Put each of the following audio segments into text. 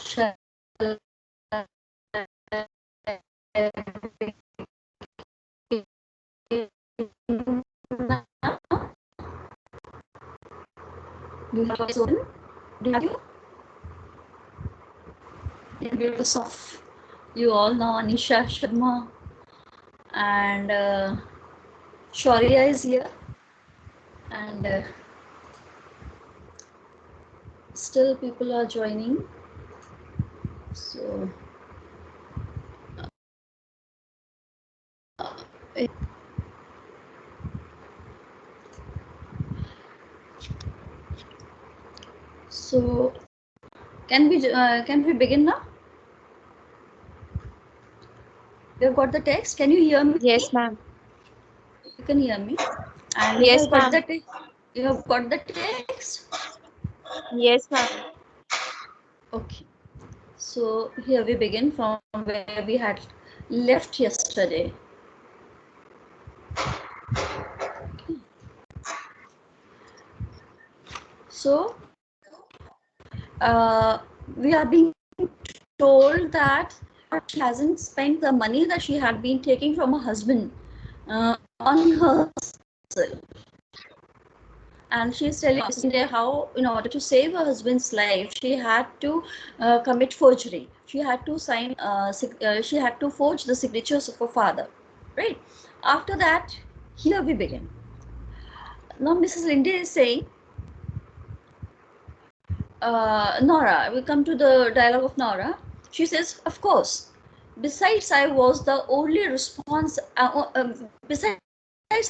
shall you have a open? Do you have you? Because of you all know Anisha Sharma and Shaurya is here, and still people are joining. So so can we begin now? You've got the text. Can you hear me? Yes, ma'am. You can hear me. And Yes, ma'am. you have got the text. Yes, ma'am. Okay. So here we begin from where we had left yesterday. So we are being told that she hasn't spent the money that she had been taking from her husband on herself. And she's telling us how, in order to save her husband's life, she had to commit forgery. She had to she had to forge the signatures of her father. Right. After that, here we begin. Now, Mrs. Lindy is saying, Nora, we come to the dialogue of Nora. She says, of course. Besides, I was the only besides,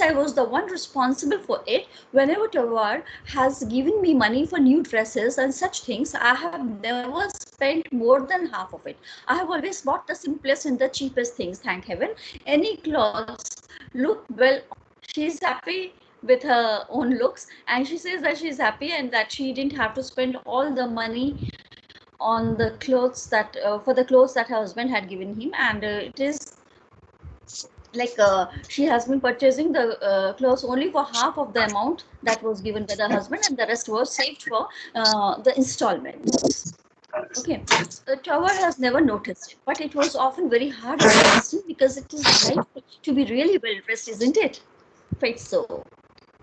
I was the one responsible for it. Whenever Tawar has given me money for new dresses and such things, I have never spent more than half of it. I have always bought the simplest and the cheapest things, thank heaven. Any clothes look well. She's happy with her own looks, and she says that she's happy and that she didn't have to spend all the money on the clothes that for the clothes that her husband had given him, and it is like she has been purchasing the clothes only for half of the amount that was given by the husband, and the rest was saved for the installments. Okay, the tower has never noticed, but it was often very hard on Christine because it is delightful to be really well dressed, isn't it? Quite so.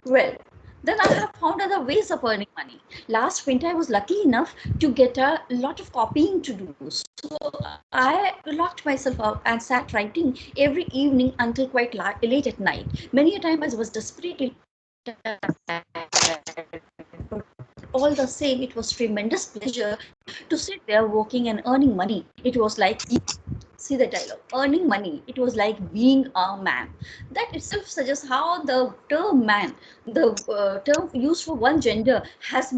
Well, then I have found other ways of earning money. Last winter, I was lucky enough to get a lot of copying to do. So I locked myself up and sat writing every evening until quite late at night. Many a time I was desperately all the same, it was tremendous pleasure to sit there working and earning money. It was like, see the dialogue, earning money. It was like being a man. That itself suggests how the term man, the term used for one gender, has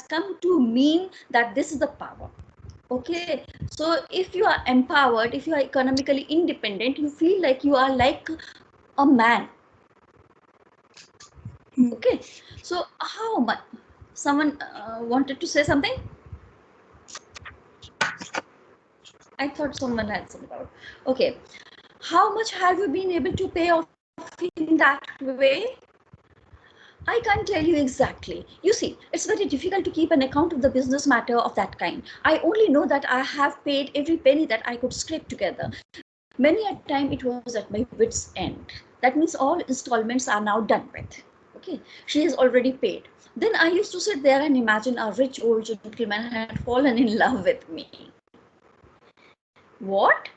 come to mean that this is the power. Okay, so if you are empowered, if you are economically independent, you feel like you are like a man. Okay, so how much? Someone wanted to say something? I thought someone had some doubt. Okay, how much have you been able to pay off in that way? I can't tell you exactly. You see, it's very difficult to keep an account of the business matter of that kind. I only know that I have paid every penny that I could scrape together. Many a time it was at my wit's end. That means all installments are now done with. Okay, she has already paid. Then I used to sit there and imagine a rich old gentleman had fallen in love with me. What?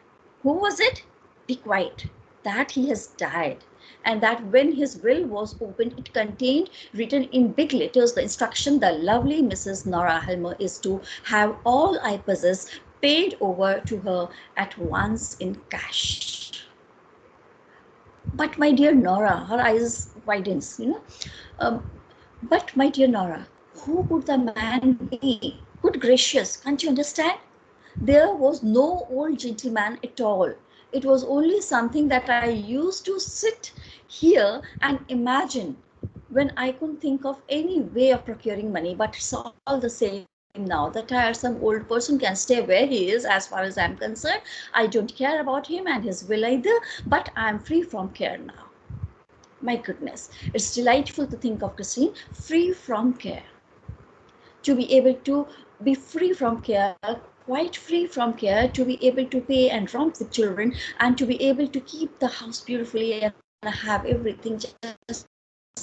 Who was it? Be quiet. That he has died. And that when his will was opened, it contained, written in big letters, the instruction the lovely Mrs. Nora Helmer is to have all I possess paid over to her at once in cash. But my dear Nora, her eyes widens, but my dear Nora, who could the man be? Good gracious, can't you understand? There was no old gentleman at all. It was only something that I used to sit here and imagine when I couldn't think of any way of procuring money. But it's all the same now. The tiresome old person can stay where he is, as far as I'm concerned. I don't care about him and his will either, but I'm free from care now. My goodness, it's delightful to think of Christine free from care, to be able to be free from care, quite free from care, to be able to play and romp with children, and to be able to keep the house beautifully and have everything just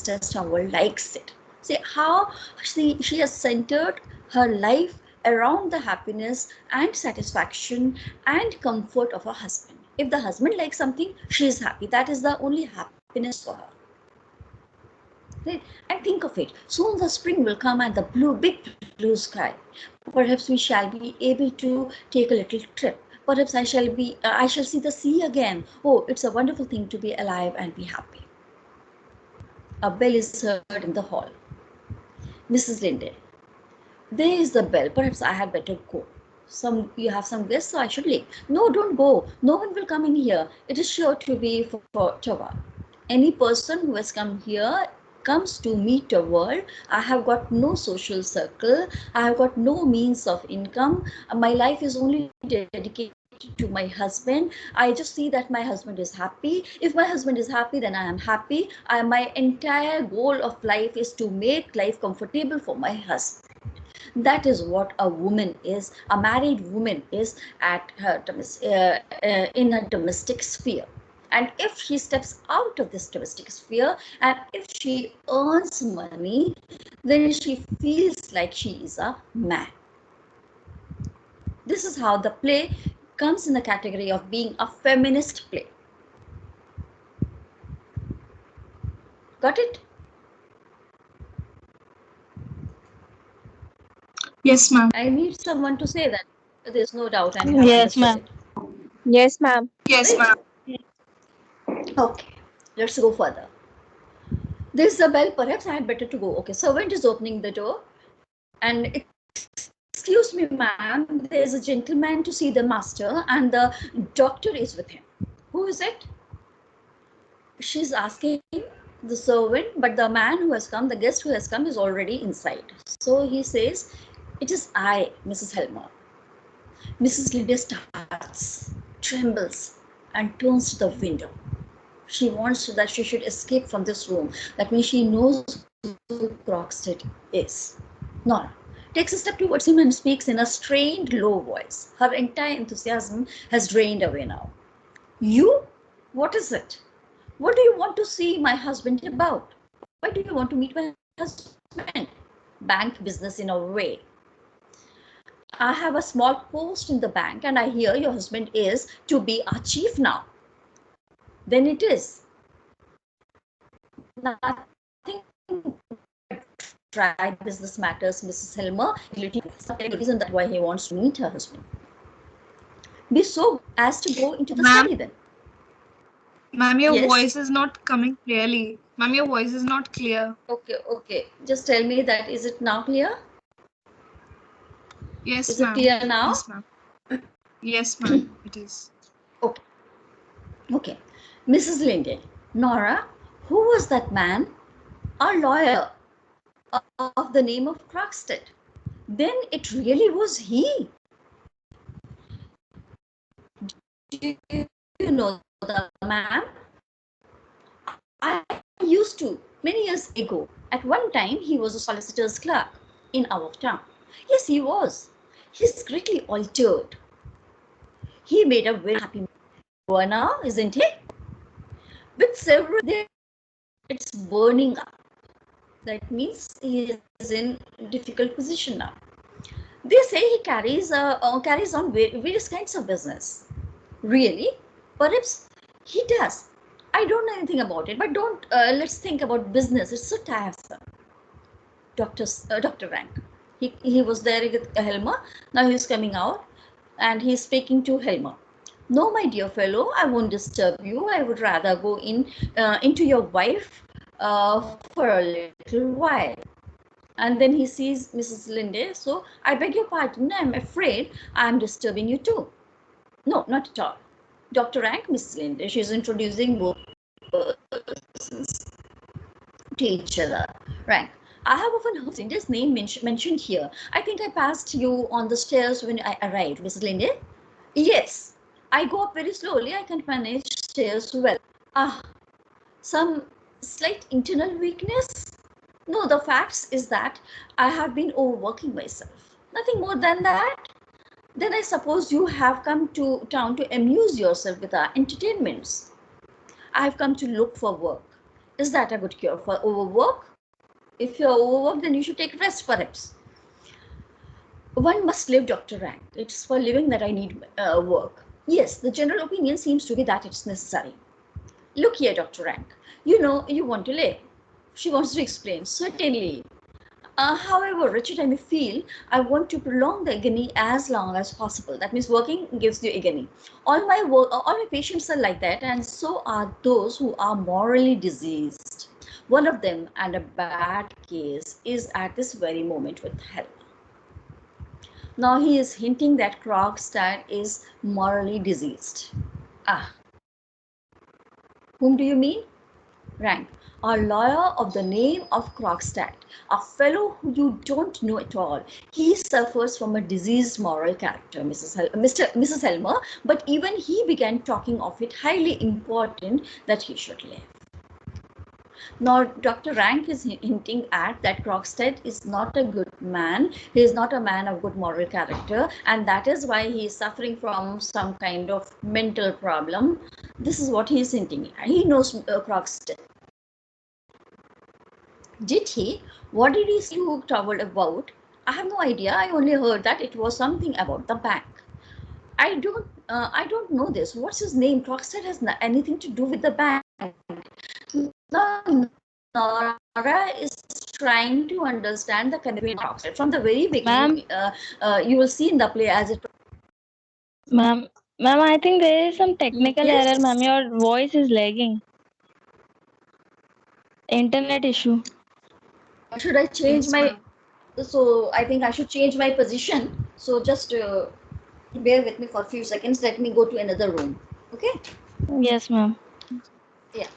as our likes it. See how she has centered her life around the happiness and satisfaction and comfort of her husband. If the husband likes something, she is happy. That is the only happiness for her. Right? And think of it. Soon the spring will come and the big blue sky. Perhaps we shall be able to take a little trip. Perhaps I shall see the sea again. Oh, it's a wonderful thing to be alive and be happy. A bell is heard in the hall. Mrs. Linde, there is the bell. Perhaps I had better go. You have some guests, so I should leave. No, don't go. No one will come in here. It is sure to be for Tawa. Any person who has come here comes to meet the world. I have got no social circle. I have got no means of income. My life is only dedicated to my husband. I just see that my husband is happy. If my husband is happy, then I am happy. My entire goal of life is to make life comfortable for my husband. That is what a woman is, a married woman is at her in a domestic sphere. And if she steps out of this domestic sphere, and if she earns money, then she feels like she is a man. This is how the play comes in the category of being a feminist play. Got it? Yes, ma'am. I need someone to say that. There's no doubt and you have Yes, understood ma'am. it. Yes, ma'am. Yes, ma'am. Okay, let's go further. There's a bell. Perhaps I had better to go. Okay, servant is opening the door. And excuse me, ma'am, there's a gentleman to see the master and the doctor is with him. Who is it? She's asking the servant, but the man who has come, the guest who has come, is already inside. So he says, "It is I, Mrs. Helmer." Mrs. Lydia starts, trembles, and turns to the window. She wants that she should escape from this room. That means she knows who Croxted is. Nora takes a step towards him and speaks in a strained, low voice. Her entire enthusiasm has drained away now. "You? What is it? What do you want to see my husband about? Why do you want to meet my husband?" "Bank business in a way. I have a small post in the bank and I hear your husband is to be our chief now." "Then it is nothing but dry business matters, Mrs. Helmer. The reason that why he wants to meet her husband. Be so as to go into the study then." Ma'am, your Yes? voice is not coming clearly. Ma'am, your voice is not clear. Okay. Just tell me that, is it now clear? Yes, Is it ma'am. clear now? Yes, ma'am. Yes, ma'am. It is. Okay. Mrs. Linde, Nora, who was that man? "A lawyer of the name of Croxted." "Then it really was he. Do you know the man?" "I used to, many years ago. At one time, he was a solicitor's clerk in our town." "Yes, he was. He's greatly altered. He made a very happy man now, isn't he? With several there, it's burning up. That means he is in difficult position now. They say he carries on various kinds of business." "Really? Perhaps he does. I don't know anything about it, but don't let's think about business. It's so tiresome." Dr. Rank. He was there with Helmer. Now he's coming out and he's speaking to Helmer. "No, my dear fellow, I won't disturb you. I would rather go into your wife for a little while." And then he sees Mrs. Linde. "So I beg your pardon. I'm afraid I'm disturbing you too." "No, not at all. Dr. Rank, Mrs. Linde." She's introducing both persons to each other. "Rank, I have often heard Linde's name mentioned here. I think I passed you on the stairs when I arrived, Mrs. Linde." "Yes, I go up very slowly. I can't manage stairs well." "Ah, some slight internal weakness?" "No, the facts is that I have been overworking myself. Nothing more than that. Then I suppose you have come to town to amuse yourself with our entertainments. I have come to look for work. Is that a good cure for overwork? If you're overworked, then you should take rest perhaps. One must live, Dr. Rank. It's for living that I need work. Yes, the general opinion seems to be that it's necessary. Look here, Dr. Rank. You know you want to live. She wants to explain. Certainly. However wretched I may feel, I want to prolong the agony as long as possible. That means working gives you agony. All my patients are like that, and so are those who are morally diseased. One of them, and a bad case, is at this very moment with Helma. Now he is hinting that Krogstad is morally diseased. Ah, whom do you mean? Rank, a lawyer of the name of Krogstad, a fellow who you don't know at all. He suffers from a diseased moral character, Mrs. Helmer, but even he began talking of it highly important that he should live. Now, Dr. Rank is hinting at that Krogstad is not a good man. He is not a man of good moral character, and that is why he is suffering from some kind of mental problem. This is what he is hinting at. He knows Krogstad. Did he? What did he say you traveled about? I have no idea. I only heard that it was something about the bank. I don't know this. What's his name? Krogstad has anything to do with the bank. Now, Nora is trying to understand the connection Krogstad from the very beginning. You will see in the play as it. Ma'am, I think there is some technical Yes. error, ma'am. Your voice is lagging. Internet issue. Should I change Yes, my? ma'am. So I think I should change my position. So just bear with me for a few seconds. Let me go to another room. Okay. Yes, ma'am. Yeah.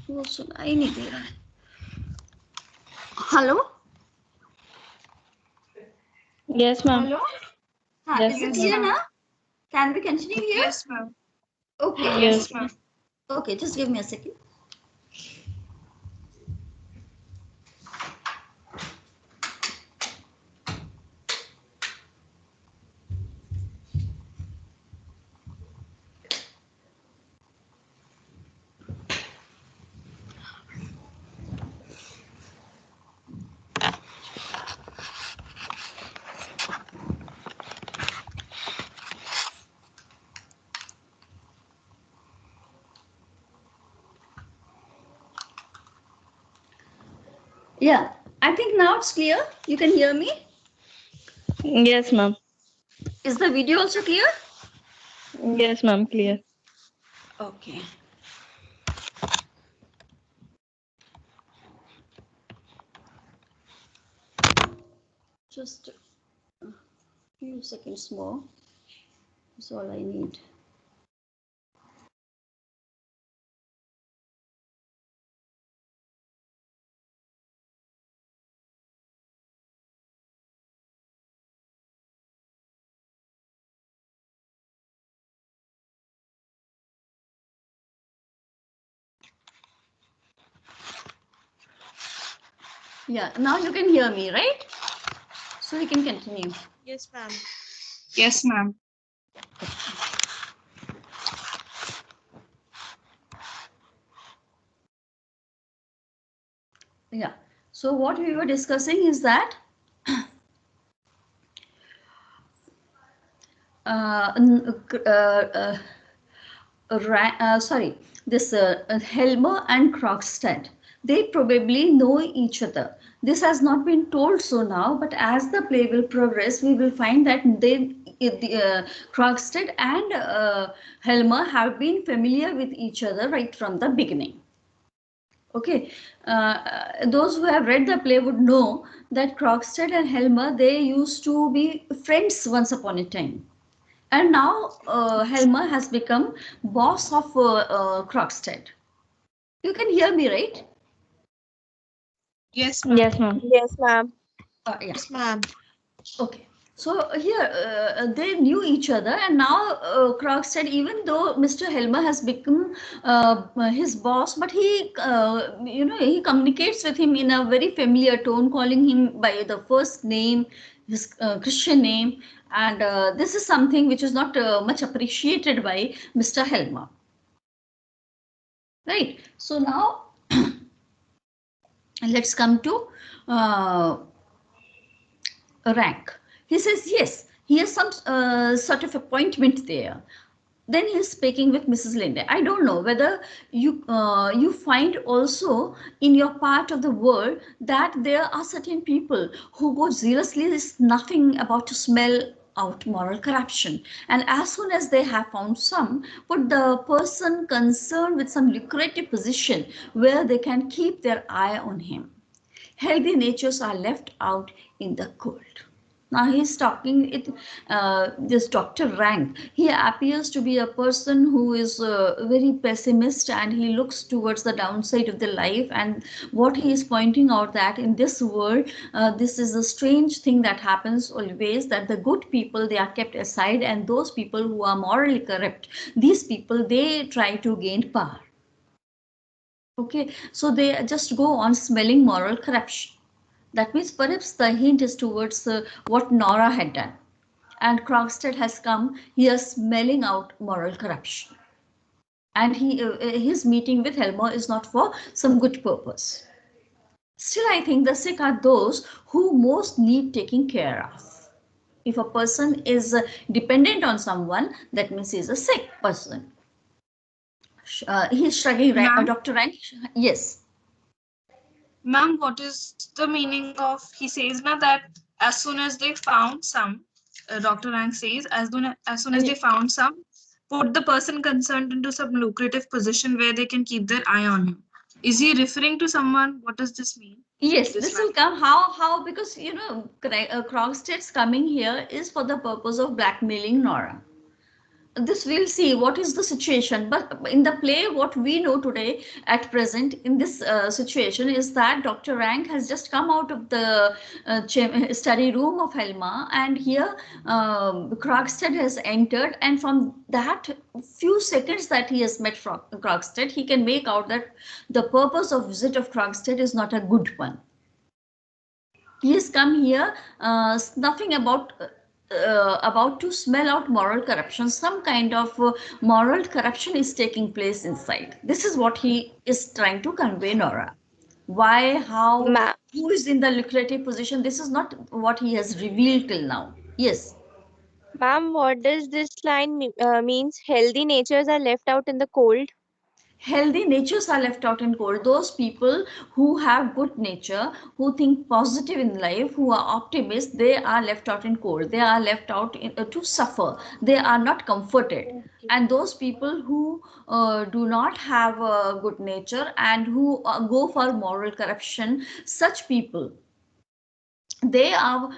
वो सुनाई नहीं दे रहा है. Hello? Yes, ma'am. Hello? Yes, Is it Yes, clear ma'am. now? Can we continue here? Yes, ma'am. Okay. Yes, ma'am. Okay, just give me a second. Yeah, I think now it's clear. You can hear me. Yes, ma'am. Is the video also clear? Yes, ma'am. Clear. Okay. Just a few seconds more. That's all I need. Yeah, now you can hear me, right? So we can continue. Yes, ma'am. Yes, ma'am. Yeah. So what we were discussing is that this Helmer and Krogstad, they probably know each other. This has not been told so now, but as the play will progress, we will find that Krogstad and Helmer have been familiar with each other right from the beginning. Okay, those who have read the play would know that Krogstad and Helmer, they used to be friends once upon a time. And now Helmer has become boss of Krogstad. You can hear me, right? Yes, ma'am. Yes, ma'am. Yes, ma'am. Yeah. Yes, ma'am. Okay. So here they knew each other, and now Krogstad, even though Mr. Helmer has become his boss, but he, he communicates with him in a very familiar tone, calling him by the first name, his Christian name, and this is something which is not much appreciated by Mr. Helmer. Right. So now let's come to rank. He says yes, he has some sort of appointment there. Then he's speaking with Mrs. Linde. I don't know whether you find also in your part of the world that there are certain people who go zealously snuffing about to smell out moral corruption, and as soon as they have found some, put the person concerned with some lucrative position where they can keep their eye on him. Healthy natures are left out in the cold. Now he's talking it. This Dr. Rank. He appears to be a person who is very pessimist, and he looks towards the downside of the life. And what he is pointing out that in this world, this is a strange thing that happens always. That the good people, they are kept aside, and those people who are morally corrupt, these people, they try to gain power. Okay, so they just go on smelling moral corruption. That means perhaps the hint is towards what Nora had done. And Krogstad has come here smelling out moral corruption. And his meeting with Helmer is not for some good purpose. Still, I think the sick are those who most need taking care of. If a person is dependent on someone, that means he's a sick person. He's shrugging, Dr. Rank. Yes. Ma'am, what is the meaning of, he says now that as soon as they found some, Dr. Rank says, as soon as they found some, put the person concerned into some lucrative position where they can keep their eye on him. Is he referring to someone? What does this mean? Yes, this will come. How? Because Krogstad's coming here is for the purpose of blackmailing Nora. This we'll see what is the situation, but in the play what we know today at present in this situation is that Dr. Rank has just come out of the study room of Helma, and here Krogstad has entered, and from that few seconds that he has met Krogstad, he can make out that the purpose of visit of Krogstad is not a good one. He has come here snuffing about to smell out moral corruption. Some kind of moral corruption is taking place inside. This is what he is trying to convey, Nora. Why, how, who is in the lucrative position? This is not what he has revealed till now. Yes. Ma'am, what does this line means? Healthy natures are left out in the cold. Healthy natures are left out in cold. Those people who have good nature, who think positive in life, who are optimists, they are left out in cold. They are left out to suffer. They are not comforted. Okay. And those people who do not have a good nature and who go for moral corruption, such people, they are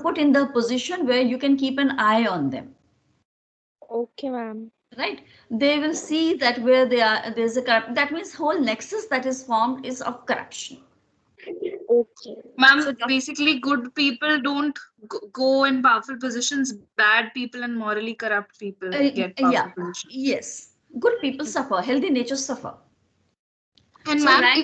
put in the position where you can keep an eye on them. Okay, ma'am. Right, they will see that where they are, there's a that means whole nexus that is formed is of corruption. Okay, ma'am. So basically, good people don't go in powerful positions. Bad people and morally corrupt people get powerful positions. Yes, good people suffer. Healthy natures suffer. And so ma'am,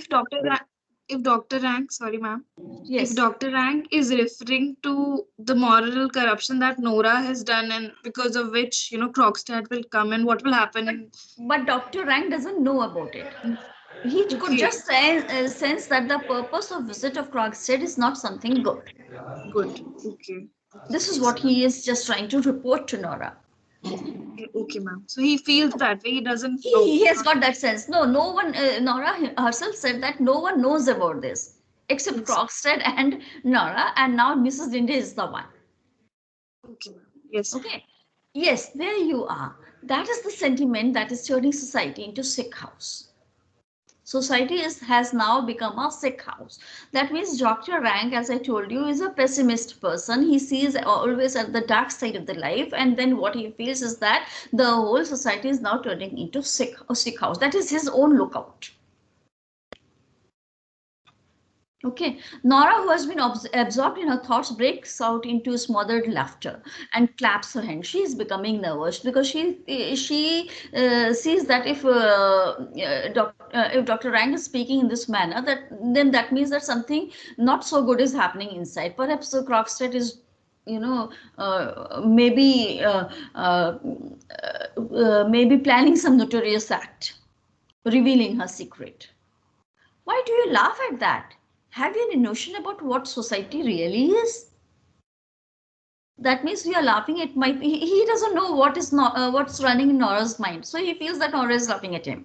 if Dr. Rank, sorry ma'am, yes, if Dr. Rank is referring to the moral corruption that Nora has done, and because of which Krogstad will come, and what will happen? But Dr. Rank doesn't know about it. He could just sense that the purpose of visit of Krogstad is not something good. Good. Okay. This is what he is just trying to report to Nora. Okay, ma'am. So he feels that way. He doesn't. He has got that sense. No one. Nora herself said that no one knows about this except Krogstad and Nora, and now Mrs. Linde is the one. Okay. Yes. Okay. Yes, there you are. That is the sentiment that is turning society into sick house. Society has now become a sick house. That means Dr. Rank, as I told you, is a pessimist person. He sees always at the dark side of the life, and then what he feels is that the whole society is now turning into sick house. That is his own lookout. Okay, Nora, who has been absorbed in her thoughts, breaks out into smothered laughter and claps her hands. She is becoming nervous because she sees that if Dr. Rang is speaking in this manner, then that means that something not so good is happening inside. Perhaps Krogstad is, maybe planning some notorious act, revealing her secret. Why do you laugh at that? Have you any notion about what society really is? That means we are laughing at he doesn't know what's running in Nora's mind. So he feels that Nora is laughing at him.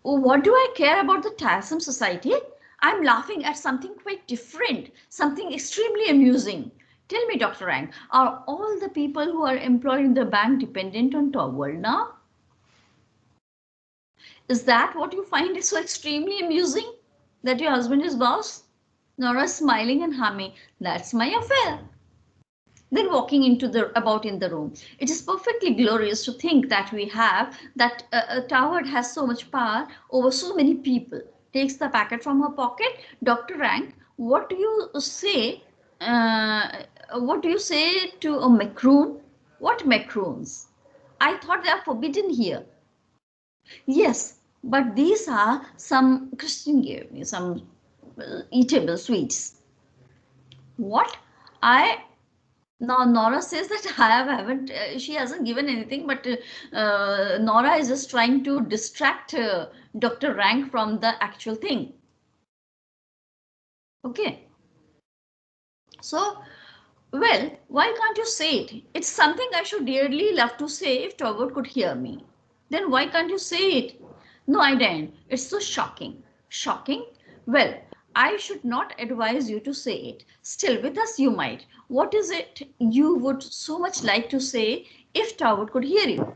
Oh, what do I care about the tiresome society? I'm laughing at something quite different, something extremely amusing. Tell me, Dr. Rang, are all the people who are employed in the bank dependent on Torvald now? Is that what you find is so extremely amusing? That your husband is boss? Nora smiling and humming, that's my affair. Then walking about in the room. It is perfectly glorious to think that Torvald has so much power over so many people. Takes the packet from her pocket. Dr. Rank, what do you say? What do you say to a macaroon? What macaroons? I thought they are forbidden here. Yes, but these are some Christian gave me some eatable sweets. What? Now Nora says that haven't. She hasn't given anything, but Nora is just trying to distract Dr. Rank from the actual thing. Okay. So, well, why can't you say it? It's something I should dearly love to say if Torvald could hear me. Then why can't you say it? No, I didn't. It's so shocking. Shocking? Well, I should not advise you to say it. Still, with us you might. What is it you would so much like to say if Torvald could hear you?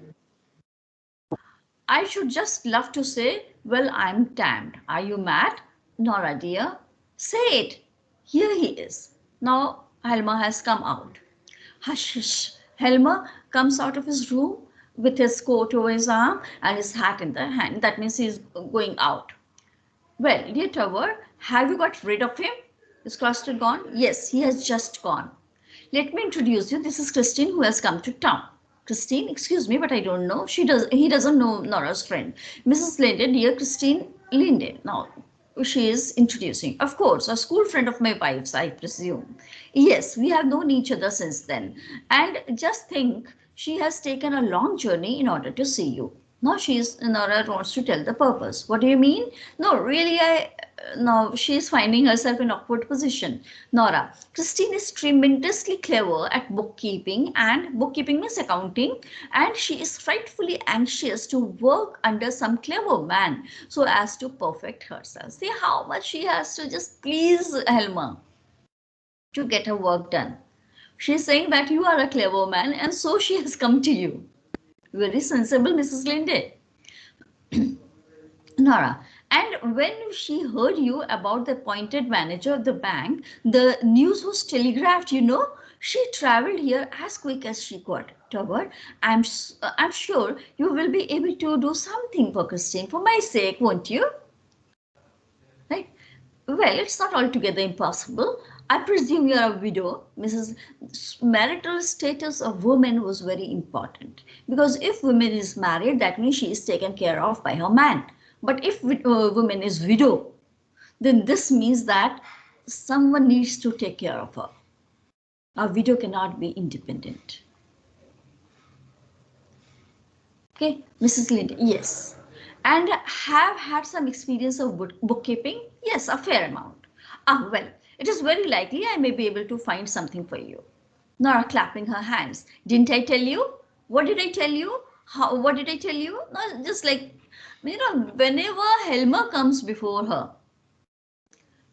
I should just love to say, well, I'm damned. Are you mad? Nora dear, say it. Here he is. Now Helmer has come out. Hush, hush. Helmer comes out of his room with his coat over his arm and his hat in the hand. That means he's going out. Well, dear Torvald, have you got rid of him? Is Krogstad gone? Yes, he has just gone. Let me introduce you. This is Christine who has come to town. Christine, excuse me, but I don't know. He doesn't know Nora's friend. Mrs. Linde, dear Christine Linde. Now, she is introducing. Of course, a school friend of my wife's, I presume. Yes, we have known each other since then. And just think, she has taken a long journey in order to see you. Now Nora wants to tell the purpose. What do you mean? No, really, now she is finding herself in awkward position. Nora, Christine is tremendously clever at bookkeeping, and bookkeeping means accounting, and she is frightfully anxious to work under some clever man so as to perfect herself. See how much she has to just please Helmer to get her work done. She's saying that you are a clever man, and so she has come to you. Very sensible, Mrs. Linde. Nora, and when she heard you about the appointed manager of the bank, the news was telegraphed, She traveled here as quick as she could. Torvald, I'm sure you will be able to do something for Christine, for my sake, won't you? Right? Well, it's not altogether impossible. I presume you are a widow. Marital status of woman was very important, because if woman is married, that means she is taken care of by her man. But if woman is widow, then this means that someone needs to take care of her. A widow cannot be independent. Okay, Mrs. Linde, yes. And have had some experience of bookkeeping? Yes, a fair amount. Well, it is very likely I may be able to find something for you. Nora clapping her hands. Didn't I tell you? What did I tell you? What did I tell you? No, just like, whenever Helmer comes before her,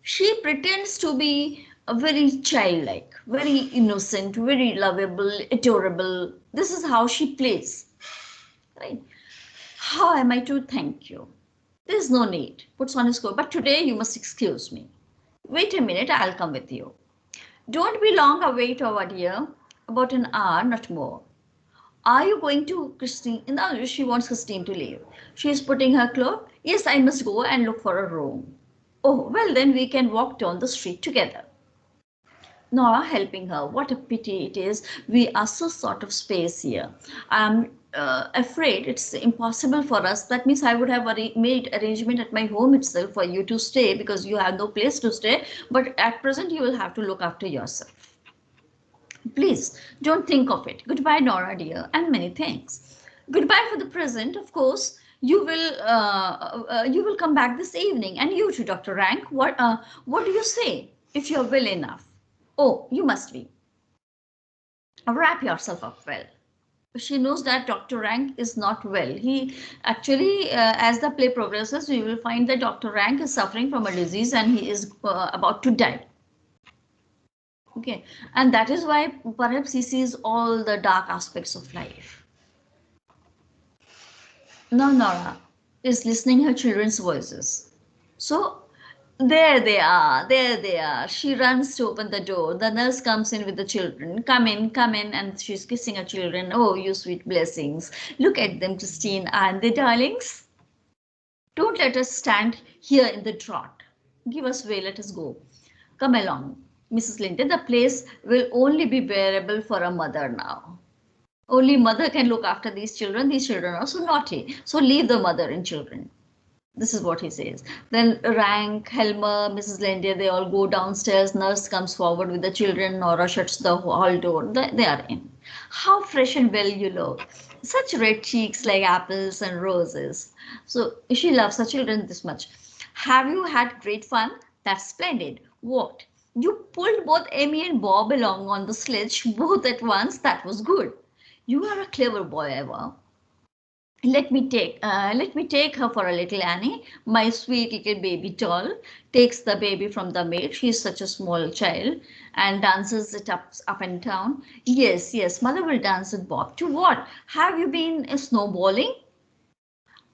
she pretends to be a very childlike, very innocent, very lovable, adorable. This is how she plays. Right? How am I to thank you? There's no need. Puts on his coat. But today you must excuse me. Wait a minute, I'll come with you. Don't be long away, Torvald dear. About an hour, not more. Are you going to Christine? No, she wants Christine to leave. She is putting her cloak. Yes, I must go and look for a room. Oh, well, then we can walk down the street together. Nora helping her. What a pity it is. We are so short of space here. I'm afraid it's impossible for us. That means I would have made arrangement at my home itself for you to stay because you have no place to stay. But at present, you will have to look after yourself. Please don't think of it. Goodbye, Nora dear, and many thanks. Goodbye for the present, of course. You will come back this evening, and you too, Dr. Rank. What do you say? If you're well enough. Oh, you must be. Wrap yourself up well. She knows that Dr. Rank is not well. He actually, as the play progresses, we will find that Dr. Rank is suffering from a disease and he is about to die. Okay, and that is why perhaps he sees all the dark aspects of life. Now Nora is listening her children's voices. So there they are, there they are. She runs to open the door. The nurse comes in with the children. Come in, and she's kissing her children. Oh, you sweet blessings. Look at them, Christine. Aren't they darlings? Don't let us stand here in the draught. Give us way, let us go. Come along, Mrs. Linde. The place will only be bearable for a mother now. Only mother can look after these children. These children are so naughty. So leave the mother and children. This is what he says. Then Rank, Helmer, Mrs. Linde, they all go downstairs. Nurse comes forward with the children. Nora shuts the hall door. They are in. How fresh and well you look. Such red cheeks like apples and roses. So she loves her children this much. Have you had great fun? That's splendid. What? You pulled both Amy and Bob along on the sledge, both at once. That was good. You are a clever boy, Eva. Let me take her for a little, Annie. My sweet little baby doll takes the baby from the maid. She's such a small child and dances it up and down. Yes, mother will dance with Bob. To what? Have you been snowballing?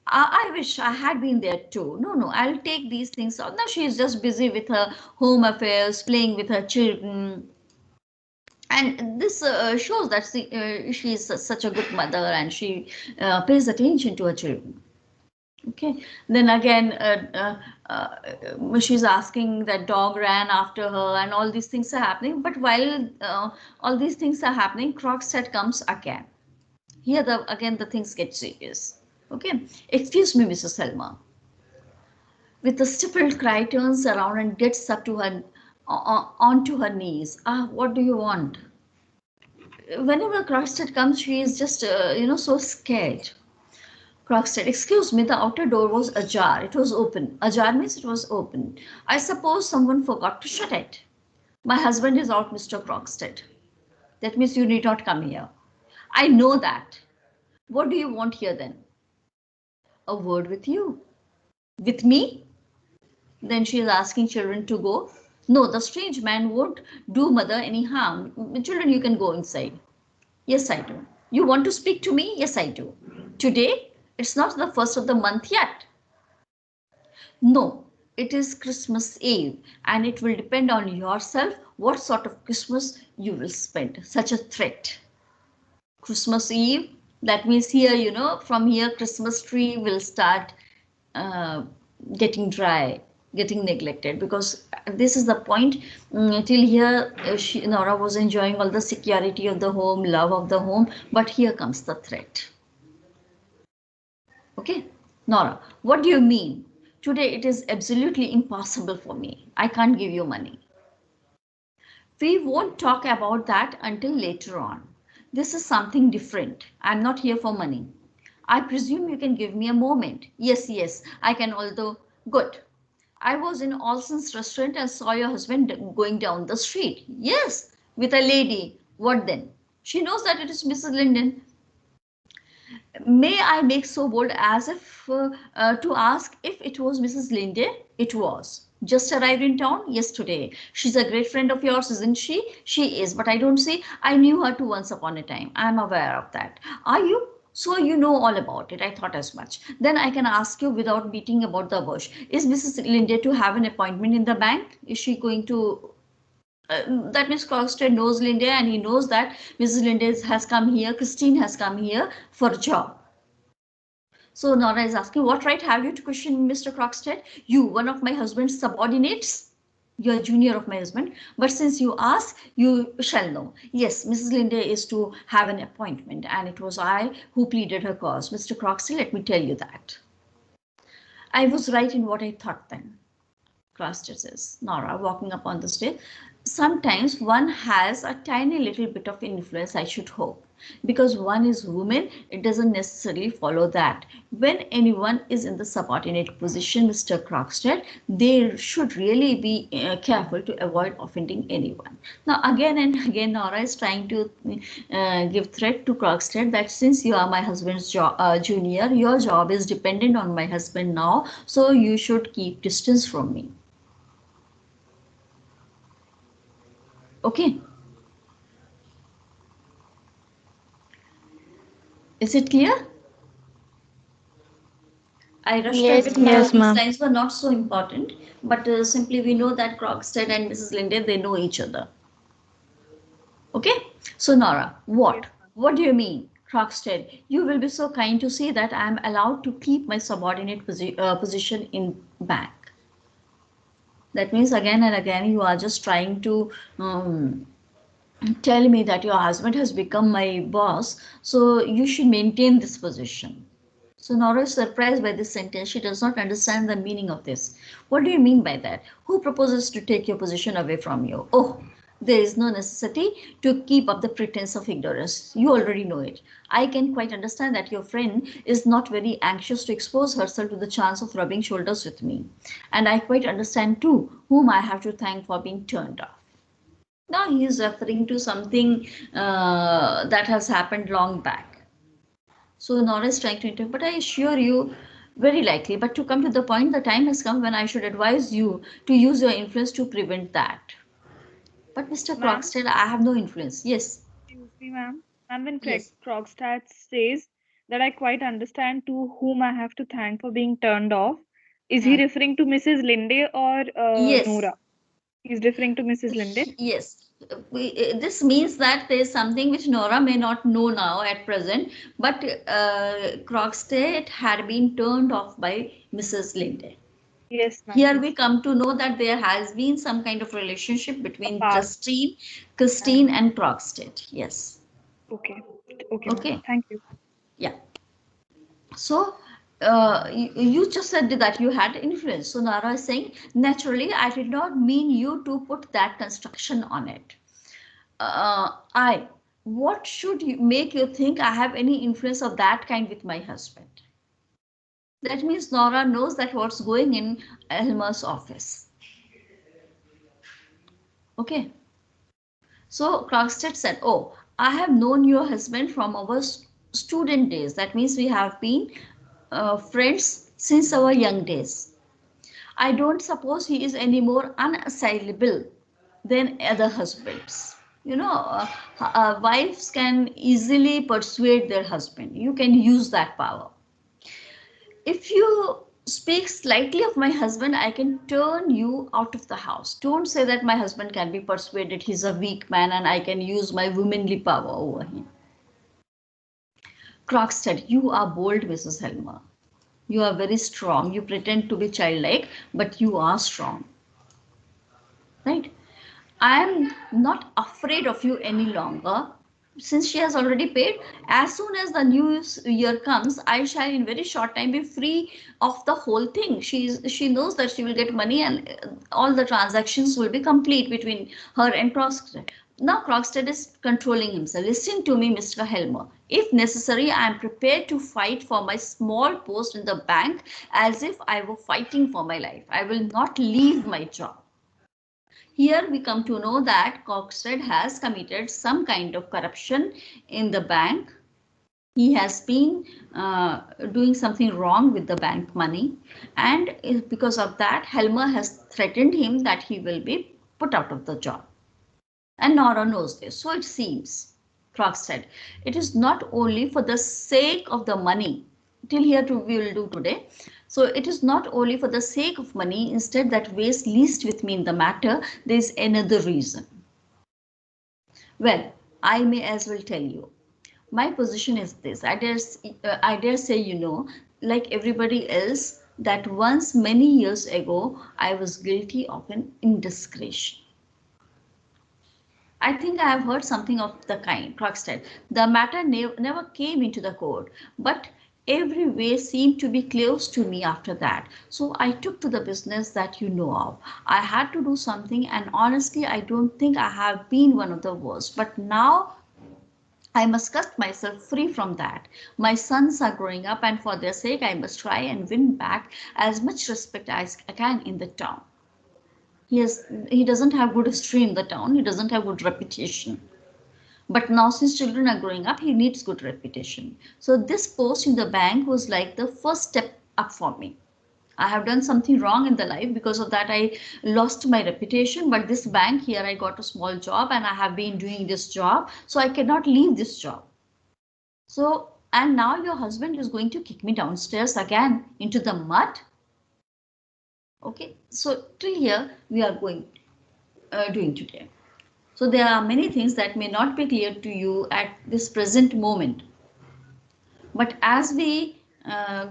I wish I had been there too. No, I'll take these things out. Now she is just busy with her home affairs, playing with her children. And this shows that she is such a good mother and she pays attention to her children. Okay, then again, she's asking that dog ran after her and all these things are happening. But while all these things are happening, Krogstad comes again. Here, again, the things get serious. Okay, excuse me, Mrs. Selma. With a stifled cry, turns around and gets up to her onto her knees. What do you want? Whenever Krogstad comes, she is just, so scared. Krogstad, excuse me, the outer door was ajar. It was open. Ajar means it was open. I suppose someone forgot to shut it. My husband is out, Mr. Krogstad. That means you need not come here. I know that. What do you want here then? A word with you. With me? Then she is asking children to go. No, the strange man won't do mother any harm. Children, you can go inside. Yes, I do. You want to speak to me? Yes, I do. Today? It's not the first of the month yet. No, it is Christmas Eve and it will depend on yourself what sort of Christmas you will spend. Such a threat. Christmas Eve, that means here, from here Christmas tree will start getting dry, getting neglected, because this is the point. Till here Nora was enjoying all the security of the home, love of the home, but here comes the threat. Okay, Nora, what do you mean? Today it is absolutely impossible for me. I can't give you money. We won't talk about that until later on. This is something different. I'm not here for money. I presume you can give me a moment. Yes, I can, although good. I was in Olson's restaurant and saw your husband going down the street. Yes, with a lady. What then? She knows that it is Mrs. Linden. May I make so bold as if to ask if it was Mrs. Linden? It was. Just arrived in town yesterday. She's a great friend of yours, isn't she? She is, but I don't see. I knew her too once upon a time. I'm aware of that. Are you? So you know all about it. I thought as much. Then I can ask you without beating about the bush. Is Mrs. Linde to have an appointment in the bank? Is she going to... that means Krogstad knows Linde and he knows that Mrs. Linde has come here. Christine has come here for a job. So Nora is asking, what right have you to question Mr. Crockstead? You, one of my husband's subordinates? You're junior of my husband, but since you ask, you shall know. Yes, Mrs. Linde is to have an appointment, and it was I who pleaded her cause. Mr. Croxley, let me tell you that. I was right in what I thought then. Croxley says, Nora, walking up on the stage. Sometimes one has a tiny little bit of influence, I should hope. Because one is woman, it doesn't necessarily follow that. When anyone is in the subordinate position, Mr. Crockstead, they should really be careful to avoid offending anyone. Now, again and again, Nora is trying to give threat to Crockstead that since you are my husband's junior, your job is dependent on my husband now, so you should keep distance from me. Okay. Is it clear? I rushed Yes, yes, ma'am. these lines were not so important, but simply we know that Crockstead and Mrs. Linde, they know each other. Okay, so Nora, what? Yes, What do you mean? Crockstead, you will be so kind to say that I am allowed to keep my subordinate position in bank. That means again and again you are just trying to tell me that your husband has become my boss, so you should maintain this position. So Nora is surprised by this sentence. She does not understand the meaning of this. What do you mean by that? Who proposes to take your position away from you? Oh, there is no necessity to keep up the pretense of ignorance. You already know it. I can quite understand that your friend is not very anxious to expose herself to the chance of rubbing shoulders with me. And I quite understand too whom I have to thank for being turned off. Now he is referring to something that has happened long back. So Nora is trying to interpret, but I assure you, very likely. But to come to the point, the time has come when I should advise you to use your influence to prevent that. But Mr. Ma'am, Crockstead, I have no influence. Yes. excuse me, ma'am. And when Yes. Krogstad says that I quite understand to whom I have to thank for being turned off, is he Hmm. referring to Mrs. Linde or Yes. Nora? He's referring to Mrs. Linde. Yes. This means that there is something which Nora may not know now at present, but Crockstead had been turned off by Mrs. Linde. Yes, ma'am. Here Yes. we come to know that there has been some kind of relationship between Past. Christine and Crockstead. Yes. Okay. Okay, Okay. ma'am. Thank you. Yeah. So you just said that you had influence. So Nara is saying, naturally, I did not mean you to put that construction on it. What should make you think I have any influence of that kind with my husband? That means Nora knows that what's going in Elmer's office. Okay. So Krogstad said, oh, I have known your husband from our student days. That means we have been friends since our young days. I don't suppose he is any more unassailable than other husbands. You know, wives can easily persuade their husband. You can use that power. If you speak slightly of my husband, I can turn you out of the house. Don't say that my husband can be persuaded. He's a weak man and I can use my womanly power over him. Krogstad, you are bold, Mrs. Helmer. You are very strong. You pretend to be childlike, but you are strong. Right? I am not afraid of you any longer. Since she has already paid, as soon as the new year comes, I shall in very short time be free of the whole thing. She knows that she will get money and all the transactions will be complete between her and Krogstad. Now Krogstad is controlling himself. Listen to me, Mr. Helmer. If necessary, I am prepared to fight for my small post in the bank as if I were fighting for my life. I will not leave my job. Here we come to know that Krogstad has committed some kind of corruption in the bank. He has been doing something wrong with the bank money, and because of that, Helmer has threatened him that he will be put out of the job. And Nora knows this. So it seems, Krogstad, it is not only for the sake of the money, till here too we will do today. So it is not only for the sake of money, instead that weighs least with me in the matter, there is another reason. Well, I may as well tell you. My position is this. I dare say you know like everybody else, that once many years ago, I was guilty of an indiscretion. I think I have heard something of the kind, Crockstead. The matter never came into the court, but every way seemed to be closed to me after that. So I took to the business that you know of. I had to do something, and honestly, I don't think I have been one of the worst. But now I must cut myself free from that. My sons are growing up, and for their sake, I must try and win back as much respect as I can in the town. He doesn't have good history in the town. He doesn't have good reputation. But now since children are growing up, he needs good reputation. So this post in the bank was like the first step up for me. I have done something wrong in the life. Because of that, I lost my reputation. But this bank here, I got a small job and I have been doing this job. So I cannot leave this job. So, and now your husband is going to kick me downstairs again into the mud. Okay, so till here we are doing today. So there are many things that may not be clear to you at this present moment. But as we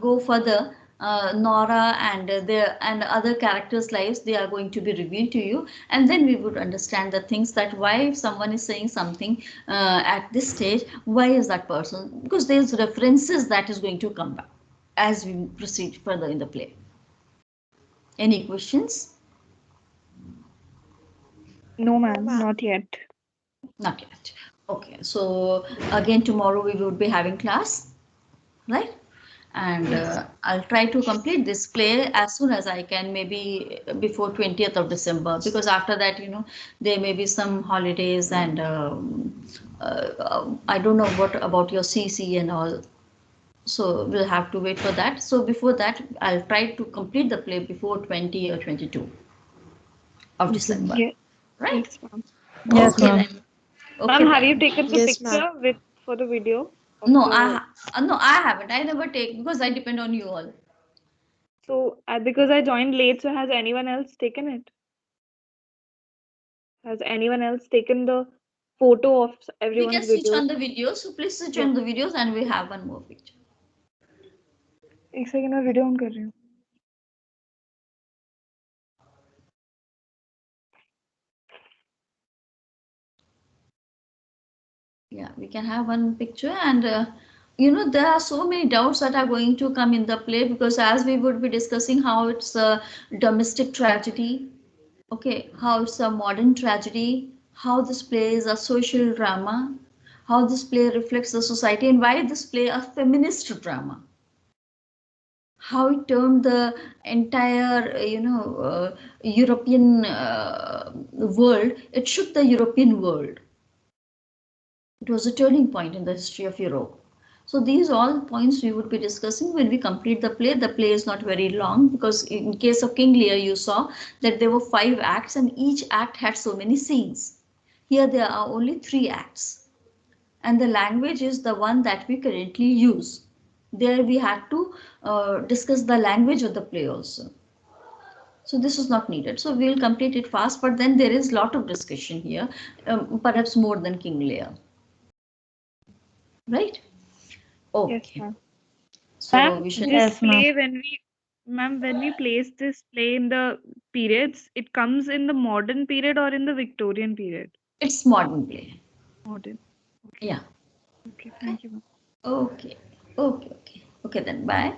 go further, Nora and other characters' lives, they are going to be revealed to you, and then we would understand the things that why if someone is saying something at this stage, why is that person? Because there's references that is going to come back as we proceed further in the play. Any questions? No, ma'am, not yet. Not yet. Okay, so again tomorrow we would be having class, right? And I'll try to complete this play as soon as I can, maybe before 20th of December, because after that, you know, there may be some holidays, and I don't know what about your CC and all. So we'll have to wait for that. So before that, I'll try to complete the play before 20 or 22 of December. Yeah. Right? Yes, ma'am. Yes, Okay ma'am. then. Okay Ma'am, have then. you taken the Yes, picture ma'am. with for the video? of No, the- no, I haven't. I never take, because I depend on you all. So, because I joined late, so has anyone else taken it? Has anyone else taken the photo of We can everyone's switch video? on the videos. So please switch Yeah. on the videos, and we have one more picture. एक second में video on कर रही हूँ. Yeah, we can have one picture, and you know, there are so many doubts that are going to come in the play, because as we would be discussing how it's a domestic tragedy, okay, how it's a modern tragedy, how this play is a social drama, how this play reflects the society, and why this play a feminist drama, how it turned the entire European world. It shook the European world. It was a turning point in the history of Europe. So these all points we would be discussing when we complete the play. The play is not very long, because in case of King Lear, you saw that there were 5 acts and each act had so many scenes. Here there are only 3 acts, and the language is the one that we currently use. There we had to discuss the language of the play also. So this is not needed. So we'll complete it fast, but then there is a lot of discussion here, perhaps more than King Lear. Right? Okay. Yes, ma'am. So Ma'am, we should. this Yes, ma'am. play, when we place this play in the periods, it comes in the modern period or in the Victorian period? It's modern play. Modern. Yeah. Okay, thank you, ma'am. Okay. Okay. Okay. Okay then. Bye.